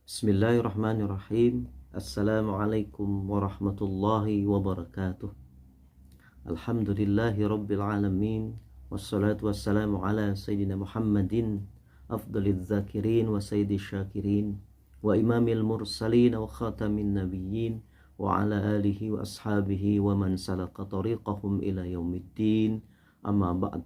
Bismillahirrahmanirrahim. Assalamualaikum warahmatullahi wabarakatuh. Alhamdulillahi rabbil alamin. Wassalatu wassalamu ala sayyidina Muhammadin afdaliz zakirin wa sayyidish syakirin wa imamil mursalin wa khatamin nabiyyin wa ala alihi wa ashabihi wa man salaka tariqahum ila yaumiddin. Amma ba'd.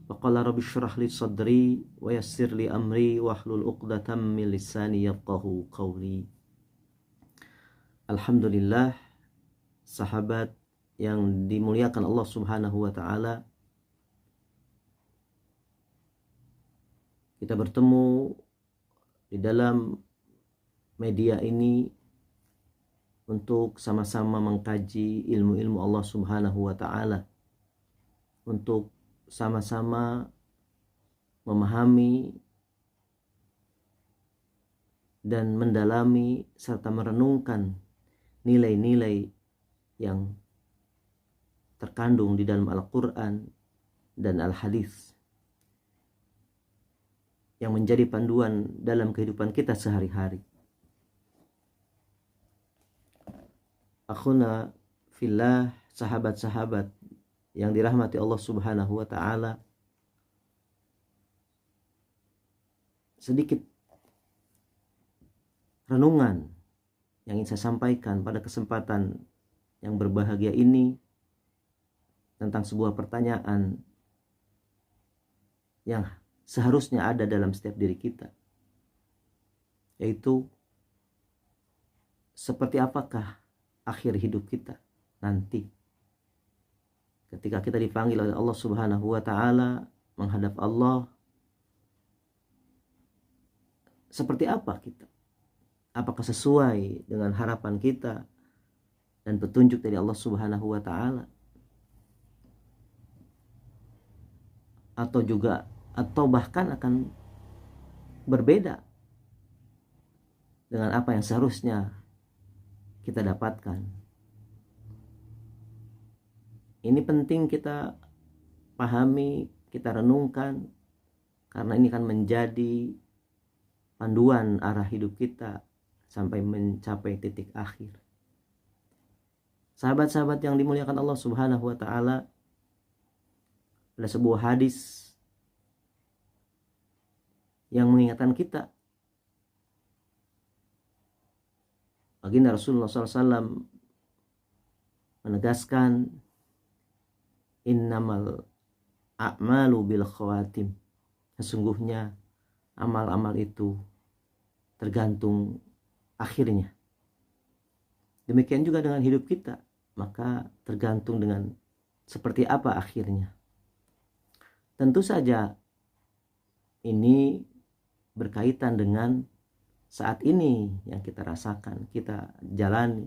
Faqala rabbi syrah li sadri wa yassir li amri wahlul 'uqdatam min lisani yafqahu qawli. Alhamdulillah, sahabat yang dimuliakan Allah Subhanahu wa taala, kita bertemu di dalam media ini untuk sama-sama mengkaji ilmu-ilmu Allah Subhanahu wa taala, untuk sama-sama memahami dan mendalami serta merenungkan nilai-nilai yang terkandung di dalam Al-Quran dan Al-Hadis yang menjadi panduan dalam kehidupan kita sehari-hari. Akhuna fillah, sahabat-sahabat yang dirahmati Allah Subhanahu wa taala, sedikit renungan yang ingin saya sampaikan pada kesempatan yang berbahagia ini tentang sebuah pertanyaan yang seharusnya ada dalam setiap diri kita, yaitu seperti apakah akhir hidup kita nanti ketika kita dipanggil oleh Allah Subhanahu wa taala menghadap Allah. Seperti apa kita? Apakah sesuai dengan harapan kita dan petunjuk dari Allah Subhanahu wa taala? Atau bahkan akan berbeda dengan apa yang seharusnya kita dapatkan. Ini penting kita pahami, kita renungkan, karena ini akan menjadi panduan arah hidup kita sampai mencapai titik akhir. Sahabat-sahabat yang dimuliakan Allah Subhanahu wa taala, ada sebuah hadis yang mengingatkan kita. Baginda Rasulullah SAW menegaskan, innamal a'malu bil khawatim. Sesungguhnya amal-amal itu tergantung akhirnya. Demikian juga dengan hidup kita, maka tergantung dengan seperti apa akhirnya. Tentu saja ini berkaitan dengan saat ini yang kita rasakan, kita jalani,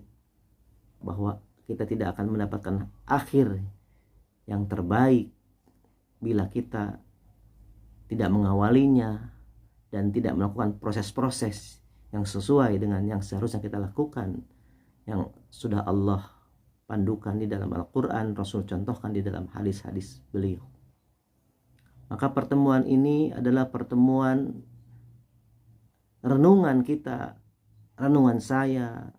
bahwa kita tidak akan mendapatkan akhir yang terbaik bila kita tidak mengawalinya dan tidak melakukan proses-proses yang sesuai dengan yang seharusnya kita lakukan, yang sudah Allah pandukan di dalam Al-Quran, Rasul contohkan di dalam hadis-hadis beliau. Maka pertemuan ini adalah pertemuan renungan kita, renungan saya,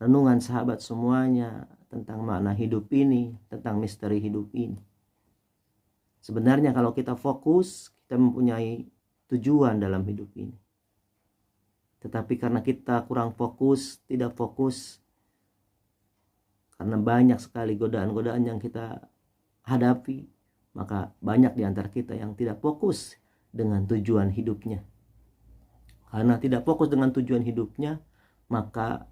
renungan sahabat semuanya tentang makna hidup ini, tentang misteri hidup ini. Sebenarnya kalau kita fokus, kita mempunyai tujuan dalam hidup ini. Tetapi karena kita kurang fokus, tidak fokus, karena banyak sekali godaan-godaan yang kita hadapi, maka banyak di antara kita yang tidak fokus dengan tujuan hidupnya. Karena tidak fokus dengan tujuan hidupnya, maka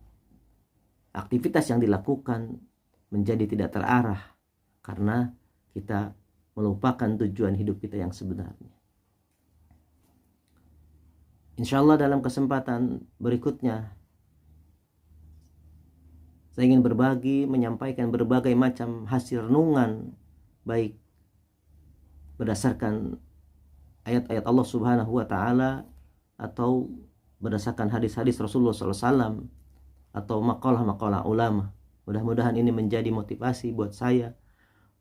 aktivitas yang dilakukan menjadi tidak terarah, karena kita melupakan tujuan hidup kita yang sebenarnya. Insya Allah dalam kesempatan berikutnya saya ingin berbagi, menyampaikan berbagai macam hasil renungan, baik berdasarkan ayat-ayat Allah Subhanahu wa taala atau berdasarkan hadis-hadis Rasulullah SAW atau maqalah-maqalah ulama. Mudah-mudahan ini menjadi motivasi buat saya,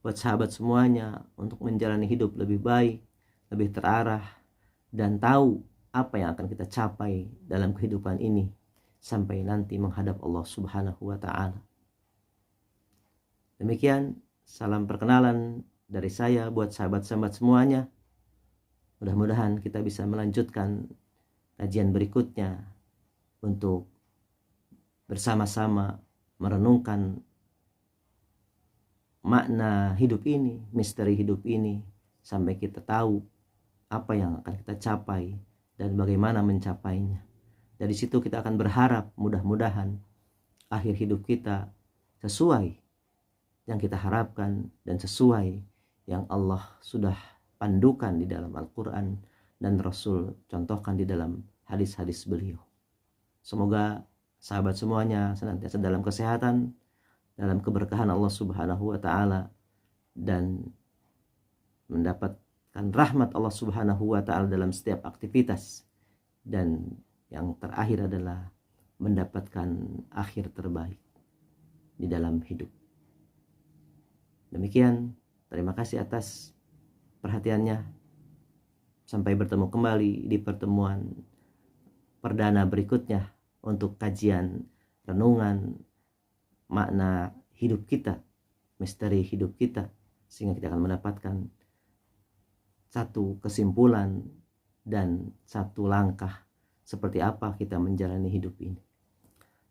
buat sahabat semuanya, untuk menjalani hidup lebih baik, lebih terarah, dan tahu apa yang akan kita capai dalam kehidupan ini sampai nanti menghadap Allah Subhanahu wa Ta'ala. Demikian salam perkenalan dari saya buat sahabat-sahabat semuanya. Mudah-mudahan kita bisa melanjutkan kajian berikutnya untuk bersama-sama merenungkan makna hidup ini, misteri hidup ini, sampai kita tahu apa yang akan kita capai dan bagaimana mencapainya. Dari situ kita akan berharap mudah-mudahan akhir hidup kita sesuai yang kita harapkan dan sesuai yang Allah sudah pandukan di dalam Al-Quran dan Rasul contohkan di dalam hadis-hadis beliau. Semoga sahabat semuanya senantiasa dalam kesehatan, dalam keberkahan Allah Subhanahu wa Ta'ala, dan mendapatkan rahmat Allah Subhanahu wa Ta'ala dalam setiap aktivitas, dan yang terakhir adalah mendapatkan akhir terbaik di dalam hidup. Demikian, terima kasih atas perhatiannya. Sampai bertemu kembali di pertemuan perdana berikutnya untuk kajian renungan makna hidup kita, misteri hidup kita, sehingga kita akan mendapatkan satu kesimpulan dan satu langkah seperti apa kita menjalani hidup ini.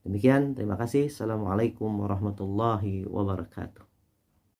Demikian, terima kasih. Assalamualaikum warahmatullahi wabarakatuh.